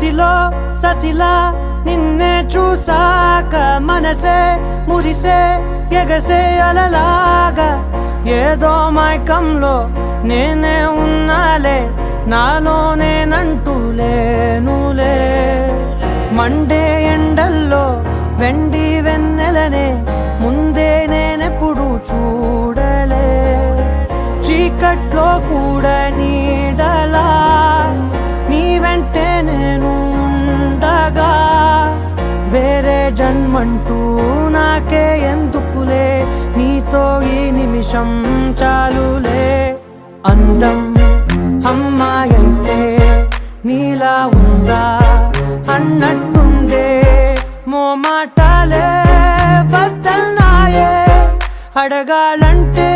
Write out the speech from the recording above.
కసిలో ససిలా నిన్నే చూసాక మనసే మురిసే ఎగసే అలలాగా ఏదో మైకంలో నేనే ఉన్నాలే నాలోనేనంటూ లేనులే మండే ఎండల్లో వెండి వెన్నెలనే ముందే నేనెప్పుడు చూడలే చీకట్లో కూడా నీడలా నీ వెంటే నేను ఉండగా వేరే జన్మంటూ నాకే ఎందుకులే నీతో ఈ నిమిషం చాలులే అందం అమ్మాయైతే నీలా ఉందా అన్నట్టుండే మోమాటాలే వద్దన్నాయే అడగాలంటే